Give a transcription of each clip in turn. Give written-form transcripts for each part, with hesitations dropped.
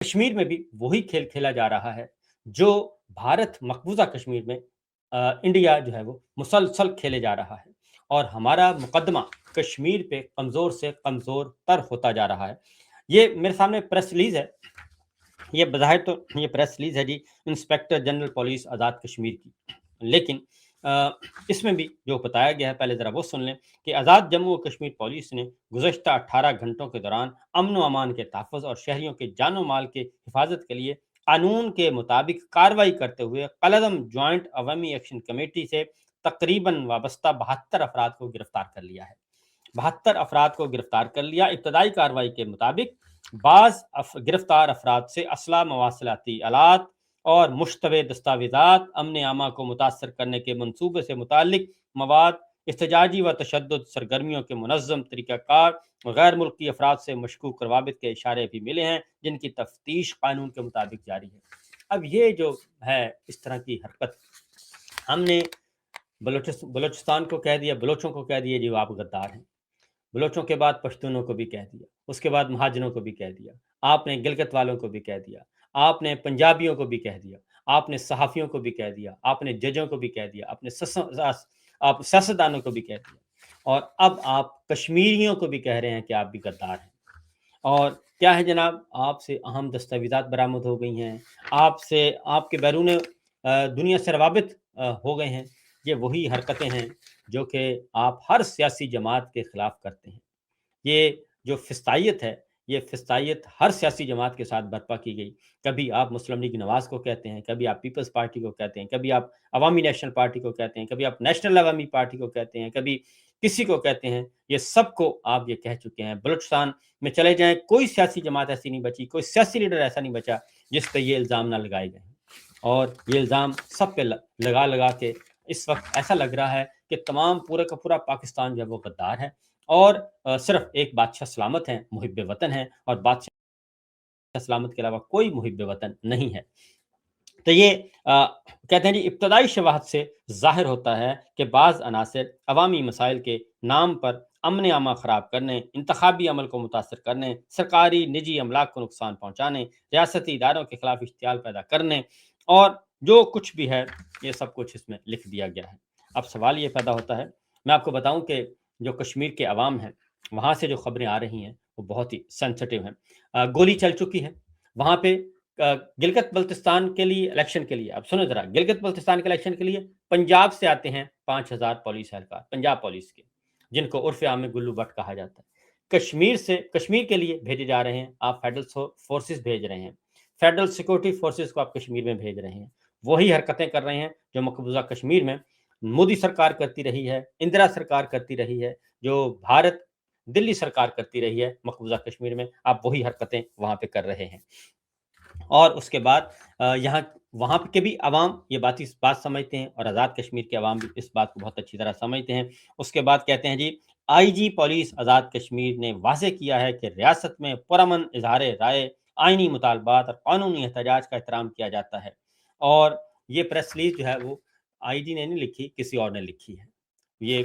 کشمیر میں بھی وہی کھیل کھیلا جا رہا ہے جو بھارت مقبوضہ کشمیر میں انڈیا جو ہے وہ مسلسل کھیلے جا رہا ہے، اور ہمارا مقدمہ کشمیر پہ کمزور سے کمزور تر ہوتا جا رہا ہے۔ یہ میرے سامنے پریس ریلیز ہے، یہ بظاہر تو یہ پریس ریلیز ہے جی inspector general police Azad Kashmir کی، لیکن اس میں بھی جو بتایا گیا ہے پہلے ذرا وہ سن لیں کہ آزاد جموں و کشمیر پولیس نے گزشتہ 18 گھنٹوں کے دوران امن و امان کے تحفظ اور شہریوں کے جان و مال کے حفاظت کے لیے قانون کے مطابق کارروائی کرتے ہوئے قلعدم جوائنٹ عوامی ایکشن کمیٹی سے تقریباً وابستہ 72 افراد کو گرفتار کر لیا ہے۔ 72 افراد کو گرفتار کر لیا۔ ابتدائی کارروائی کے مطابق بعض گرفتار افراد سے اسلحہ، مواصلاتی آلات اور مشتبہ دستاویزات، امن عامہ کو متاثر کرنے کے منصوبے سے متعلق مواد، احتجاجی و تشدد سرگرمیوں کے منظم طریقہ کار اور غیر ملکی افراد سے مشکوک روابط کے اشارے بھی ملے ہیں، جن کی تفتیش قانون کے مطابق جاری ہے۔ اب یہ جو ہے اس طرح کی حرکت، ہم نے بلوچستان کو کہہ دیا، بلوچوں کو کہہ دیا جی وہ آپ غدار ہیں، بلوچوں کے بعد پشتونوں کو بھی کہہ دیا، اس کے بعد مہاجروں کو بھی کہہ دیا، آپ نے گلگت والوں کو بھی کہہ دیا، آپ نے پنجابیوں کو بھی کہہ دیا، آپ نے صحافیوں کو بھی کہہ دیا، آپ نے ججوں کو بھی کہہ دیا، آپ سیاستدانوں کو بھی کہہ دیا، اور اب آپ کشمیریوں کو بھی کہہ رہے ہیں کہ آپ بھی غدار ہیں۔ اور کیا ہے جناب، آپ سے اہم دستاویزات برآمد ہو گئی ہیں، آپ کے بیرون دنیا سے روابط ہو گئے ہیں۔ یہ وہی حرکتیں ہیں جو کہ آپ ہر سیاسی جماعت کے خلاف کرتے ہیں۔ یہ جو فسطائیت ہے، یہ فسطائیت ہر سیاسی جماعت کے ساتھ برپا کی گئی۔ کبھی آپ مسلم لیگ نواز کو کہتے ہیں، کبھی آپ پیپلز پارٹی کو کہتے ہیں، کبھی آپ عوامی نیشنل پارٹی کو کہتے ہیں، کبھی آپ نیشنل عوامی پارٹی کو کہتے ہیں، کبھی کسی کو کہتے ہیں۔ یہ سب کو آپ یہ کہہ چکے ہیں۔ بلوچستان میں چلے جائیں، کوئی سیاسی جماعت ایسی نہیں بچی، کوئی سیاسی لیڈر ایسا نہیں بچا جس پہ یہ الزام نہ لگائے گئے ہیں، اور یہ الزام سب پہ لگا لگا کے اس وقت ایسا لگ رہا ہے کہ تمام پورے کا پورا پاکستان جو ہے وہ غدار ہے، اور صرف ایک بادشاہ سلامت ہیں، محب وطن ہیں، اور بادشاہ سلامت کے علاوہ کوئی محب وطن نہیں ہے۔ تو یہ کہتے ہیں جی ابتدائی شواہد سے ظاہر ہوتا ہے کہ بعض عناصر عوامی مسائل کے نام پر امن عامہ خراب کرنے، انتخابی عمل کو متاثر کرنے، سرکاری نجی املاک کو نقصان پہنچانے، ریاستی اداروں کے خلاف اشتعال پیدا کرنے، اور جو کچھ بھی ہے یہ سب کچھ اس میں لکھ دیا گیا ہے۔ اب سوال یہ پیدا ہوتا ہے، میں آپ کو بتاؤں کہ جو کشمیر کے عوام ہیں، وہاں سے جو خبریں آ رہی ہیں وہ بہت ہی سینسٹیو ہیں۔ گولی چل چکی ہے وہاں پہ۔ گلگت بلتستان کے لیے الیکشن کے لیے، اب سنو ذرا، گلگت بلتستان کے الیکشن کے لیے پنجاب سے آتے ہیں 5000 پولیس اہلکار، پنجاب پولیس کے، جن کو عرف عام میں گلو بٹ کہا جاتا ہے۔ کشمیر کے لیے بھیجے جا رہے ہیں، آپ فیڈرل فورسز بھیج رہے ہیں، فیڈرل سیکورٹی فورسز کو آپ کشمیر میں بھیج رہے ہیں۔ وہی حرکتیں کر رہے ہیں جو مقبوضہ کشمیر میں مودی سرکار کرتی رہی ہے، اندرا سرکار کرتی رہی ہے، جو بھارت دلی سرکار کرتی رہی ہے مقبوضہ کشمیر میں، آپ وہی حرکتیں وہاں پہ کر رہے ہیں۔ اور اس کے بعد وہاں کے بھی عوام یہ بات سمجھتے ہیں، اور آزاد کشمیر کے عوام بھی اس بات کو بہت اچھی طرح سمجھتے ہیں۔ اس کے بعد کہتے ہیں جی آئی جی پولیس آزاد کشمیر نے واضح کیا ہے کہ ریاست میں پرامن اظہار رائے، آئینی مطالبات اور قانونی احتجاج کا احترام کیا جاتا ہے۔ اور یہ پریس ریلیز جو ہے وہ آئی جی نے نہیں لکھی، کسی اور نے لکھی ہے یہ،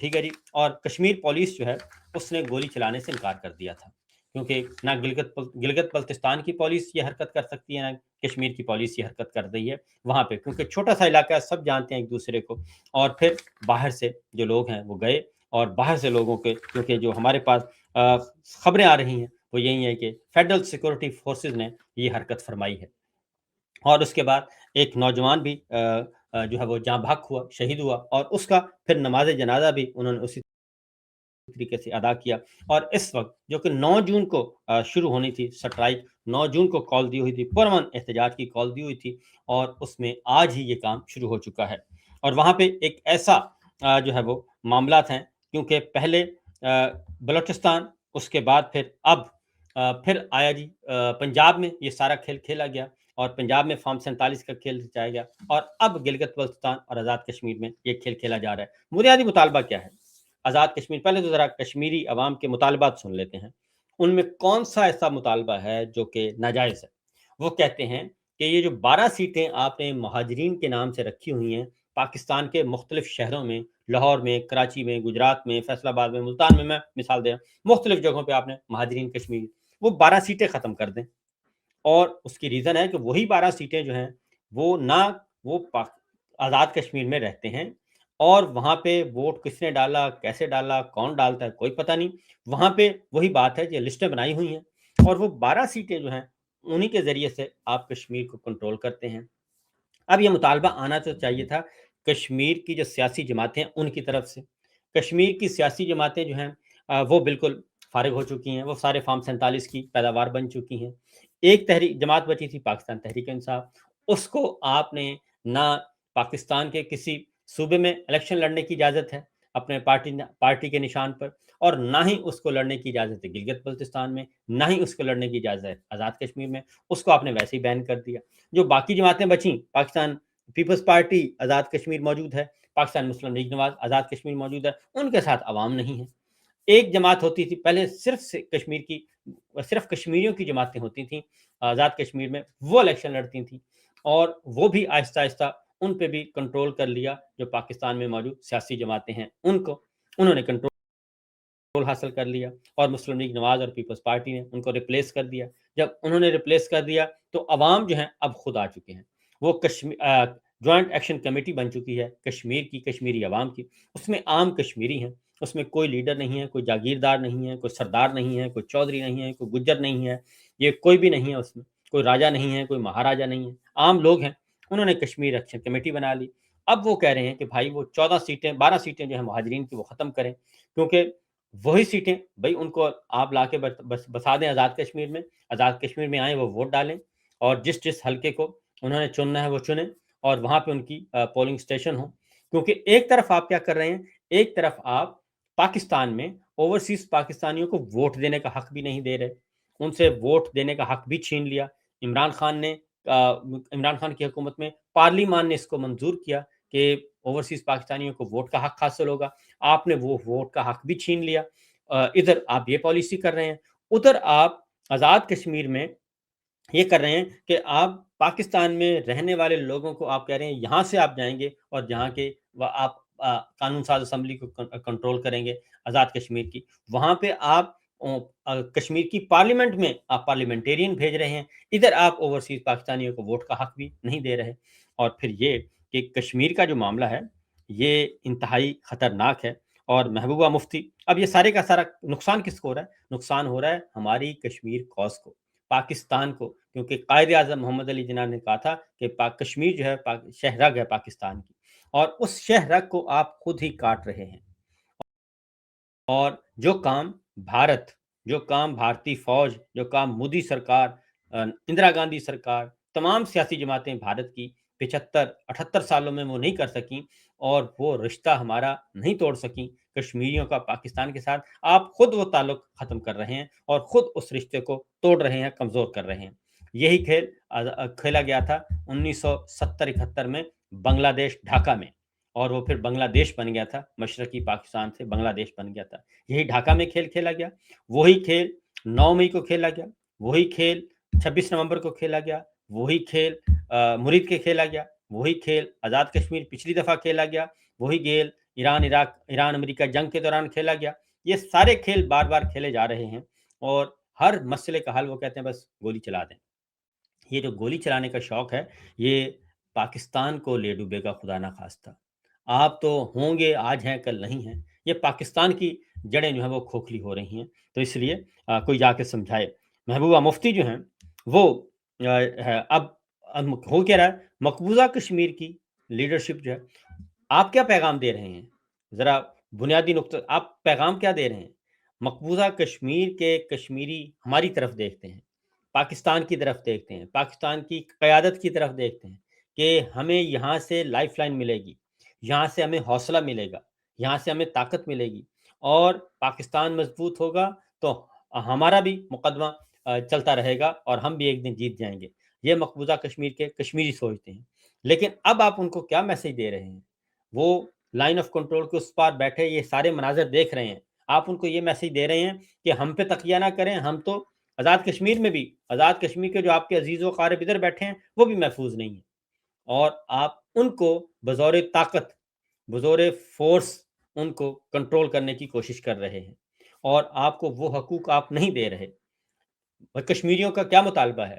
ٹھیک ہے جی۔ اور کشمیر پولیس جو ہے اس نے گولی چلانے سے انکار کر دیا تھا، کیونکہ نہ گلگت بلتستان کی پولیس یہ حرکت کر سکتی ہے، نہ کشمیر کی پولیس یہ حرکت کر رہی ہے وہاں پہ، کیونکہ چھوٹا سا علاقہ ہے، سب جانتے ہیں ایک دوسرے کو۔ اور پھر باہر سے جو لوگ ہیں وہ گئے، اور باہر سے لوگوں کے، کیونکہ جو ہمارے پاس خبریں آ رہی ہیں وہ یہی ہے کہ فیڈرل سیکورٹی فورسز نے یہ حرکت فرمائی ہے۔ اور اس کے بعد ایک نوجوان بھی جو ہے وہ جہاں بھاگ ہوا، شہید ہوا، اور اس کا پھر نماز جنازہ بھی انہوں نے اسی طریقے سے ادا کیا۔ اور اس وقت جو کہ 9 جون کو شروع ہونی تھی سٹرائک، 9 جون کو کال دی ہوئی تھی، پرامن احتجاج کی کال دی ہوئی تھی، اور اس میں آج ہی یہ کام شروع ہو چکا ہے۔ اور وہاں پہ ایک ایسا جو ہے وہ معاملات ہیں، کیونکہ پہلے بلوچستان، اس کے بعد پھر آیا جی پنجاب میں یہ سارا کھیل کھیلا گیا، اور پنجاب میں فارم 47 کا کھیل جایا گیا، اور اب گلگت بلتستان اور آزاد کشمیر میں یہ کھیل کھیلا جا رہا ہے۔ بنیادی مطالبہ کیا ہے آزاد کشمیر؟ پہلے تو ذرا کشمیری عوام کے مطالبات سن لیتے ہیں۔ ان میں کون سا ایسا مطالبہ ہے جو کہ ناجائز ہے؟ وہ کہتے ہیں کہ یہ جو 12 سیٹیں آپ نے مہاجرین کے نام سے رکھی ہوئی ہیں پاکستان کے مختلف شہروں میں، لاہور میں، کراچی میں، گجرات میں، فیصل آباد میں، ملتان میں مثال دیں، مختلف جگہوں پہ آپ نے مہاجرین کشمیر، وہ 12 سیٹیں ختم کر دیں، اور اس کی ریزن ہے کہ وہی 12 سیٹیں جو ہیں وہ نہ وہ آزاد کشمیر میں رہتے ہیں، اور وہاں پہ ووٹ کس نے ڈالا، کیسے ڈالا، کون ڈالتا ہے کوئی پتہ نہیں۔ وہاں پہ وہی بات ہے کہ لسٹیں بنائی ہوئی ہیں، اور وہ 12 سیٹیں جو ہیں انہی کے ذریعے سے آپ کشمیر کو کنٹرول کرتے ہیں۔ اب یہ مطالبہ آنا تو چاہیے تھا کشمیر کی جو سیاسی جماعتیں ہیں ان کی طرف سے۔ کشمیر کی سیاسی جماعتیں جو ہیں وہ بالکل فارغ ہو چکی ہیں، وہ سارے فارم 47 کی پیداوار بن چکی ہیں۔ ایک تحریک جماعت بچی تھی پاکستان تحریک انصاف، اس کو آپ نے نہ پاکستان کے کسی صوبے میں الیکشن لڑنے کی اجازت ہے اپنے پارٹی کے نشان پر، اور نہ ہی اس کو لڑنے کی اجازت ہے گلگت بلتستان میں، نہ ہی اس کو لڑنے کی اجازت ہے آزاد کشمیر میں، اس کو آپ نے ویسے ہی بین کر دیا۔ جو باقی جماعتیں بچیں، پاکستان پیپلز پارٹی آزاد کشمیر موجود ہے، پاکستان مسلم لیگ نواز آزاد کشمیر موجود ہے، ان کے ساتھ عوام نہیں ہے۔ ایک جماعت ہوتی تھی پہلے، صرف کشمیریوں کی جماعتیں ہوتی تھیں آزاد کشمیر میں، وہ الیکشن لڑتی تھیں، اور وہ بھی آہستہ آہستہ ان پہ بھی کنٹرول کر لیا۔ جو پاکستان میں موجود سیاسی جماعتیں ہیں ان کو انہوں نے کنٹرول حاصل کر لیا، اور مسلم لیگ نواز اور پیپلز پارٹی نے ان کو ریپلیس کر دیا۔ جب انہوں نے ریپلیس کر دیا تو عوام جو ہیں اب خود آ چکے ہیں۔ وہ جوائنٹ ایکشن کمیٹی بن چکی ہے کشمیر کی، کشمیری عوام کی، اس میں عام کشمیری ہیں، اس میں کوئی لیڈر نہیں ہے، کوئی جاگیردار نہیں ہے، کوئی سردار نہیں ہے، کوئی چودھری نہیں ہے، کوئی گجر نہیں ہے، یہ کوئی بھی نہیں ہے، اس میں کوئی راجہ نہیں ہے، کوئی مہاراجہ نہیں ہے، عام لوگ ہیں۔ انہوں نے کشمیر ایکشن کمیٹی بنا لی۔ اب وہ کہہ رہے ہیں کہ بھائی وہ 12 سیٹیں جو ہیں مہاجرین کی وہ ختم کریں، کیونکہ وہی سیٹیں بھائی ان کو آپ لا کے بسا دیں آزاد کشمیر میں، آزاد کشمیر میں آئیں، وہ ووٹ ڈالیں، اور جس حلقے کو انہوں نے چننا ہے وہ چنیں، اور وہاں پہ ان کی پولنگ سٹیشن ہوں۔ کیونکہ ایک طرف آپ کیا کر رہے ہیں، ایک طرف آپ پاکستان میں اوورسیز پاکستانیوں کو ووٹ دینے کا حق بھی نہیں دے رہے، ان سے ووٹ دینے کا حق بھی چھین لیا۔ عمران خان کی حکومت میں پارلیمان نے اس کو منظور کیا کہ اوورسیز پاکستانیوں کو ووٹ کا حق حاصل ہوگا، آپ نے وہ ووٹ کا حق بھی چھین لیا۔ ادھر آپ یہ پالیسی کر رہے ہیں، ادھر آپ آزاد کشمیر میں یہ کر رہے ہیں کہ آپ پاکستان میں رہنے والے لوگوں کو آپ کہہ رہے ہیں یہاں سے آپ جائیں گے، اور جہاں کے آپ قانون ساز اسمبلی کو کنٹرول کریں گے آزاد کشمیر کی، وہاں پہ آپ کشمیر کی پارلیمنٹ میں آپ پارلیمنٹیرین بھیج رہے ہیں، ادھر آپ اوورسیز پاکستانیوں کو ووٹ کا حق بھی نہیں دے رہے۔ اور پھر یہ کہ کشمیر کا جو معاملہ ہے یہ انتہائی خطرناک ہے، اور محبوبہ مفتی، اب یہ سارے کا سارا نقصان کس کو ہو رہا ہے؟ نقصان ہو رہا ہے ہماری کشمیر کوس کو، پاکستان کو، کیونکہ قائد اعظم محمد علی جناح نے کہا تھا کہ کشمیر جو ہے شہرگ ہے پاکستان کی، اور اس شہرگ کو آپ خود ہی کاٹ رہے ہیں۔ اور جو کام بھارتی فوج، جو کام مودی سرکار، اندرا گاندھی سرکار، تمام سیاسی جماعتیں بھارت کی 75-78 سالوں میں وہ نہیں کر سکیں، اور وہ رشتہ ہمارا نہیں توڑ سکیں کشمیریوں کا پاکستان کے ساتھ، آپ خود وہ تعلق ختم کر رہے ہیں، اور خود اس رشتے کو توڑ رہے ہیں، کمزور کر رہے ہیں۔ یہی کھیل کھیلا گیا تھا 1970-71 میں بنگلہ دیش ڈھاکہ میں، اور وہ پھر بنگلہ دیش بن گیا تھا، مشرقی پاکستان سے بنگلہ دیش بن گیا تھا۔ یہی ڈھاکہ میں کھیل کھیلا گیا، وہی کھیل 9 مئی کو کھیلا گیا، وہی کھیل 26 نومبر کو کھیلا گیا، وہی کھیل مرید کے کھیلا گیا، وہی کھیل آزاد کشمیر پچھلی دفعہ کھیلا گیا، وہی کھیل ایران امریکہ جنگ کے دوران کھیلا گیا۔ یہ سارے کھیل بار بار کھیلے جا رہے ہیں، اور ہر مسئلے کا حل وہ کہتے ہیں بس گولی چلا دیں۔ یہ جو گولی چلانے کا شوق ہے یہ پاکستان کو لے ڈوبے گا خدا نہ خواستہ۔ آپ تو ہوں گے، آج ہیں کل نہیں ہیں، یہ پاکستان کی جڑیں جو ہیں وہ کھوکھلی ہو رہی ہیں، تو اس لیے کوئی جا کے سمجھائے۔ محبوبہ مفتی جو ہیں وہ اب ہو کیا رہا ہے، مقبوضہ کشمیر کی لیڈرشپ جو ہے، آپ کیا پیغام دے رہے ہیں؟ ذرا بنیادی نقطہ، آپ پیغام کیا دے رہے ہیں؟ مقبوضہ کشمیر کے کشمیری ہماری طرف دیکھتے ہیں، پاکستان کی طرف دیکھتے ہیں، پاکستان کی قیادت کی طرف دیکھتے ہیں کہ ہمیں یہاں سے لائف لائن ملے گی، یہاں سے ہمیں حوصلہ ملے گا، یہاں سے ہمیں طاقت ملے گی، اور پاکستان مضبوط ہوگا تو ہمارا بھی مقدمہ چلتا رہے گا، اور ہم بھی ایک دن جیت جائیں گے۔ یہ مقبوضہ کشمیر کے کشمیری سوچتے ہیں، لیکن اب آپ ان کو کیا میسج دے رہے ہیں؟ وہ لائن آف کنٹرول کے اس پار بیٹھے یہ سارے مناظر دیکھ رہے ہیں، آپ ان کو یہ میسج دے رہے ہیں کہ ہم پہ تکیہ نہ کریں، ہم تو آزاد کشمیر میں بھی، آزاد کشمیر کے جو آپ کے عزیز و قارب ادھر بیٹھے ہیں وہ بھی محفوظ نہیں ہیں، اور آپ ان کو بزور طاقت، بزور فورس ان کو کنٹرول کرنے کی کوشش کر رہے ہیں، اور آپ کو وہ حقوق آپ نہیں دے رہے۔ کشمیریوں کا کیا مطالبہ ہے؟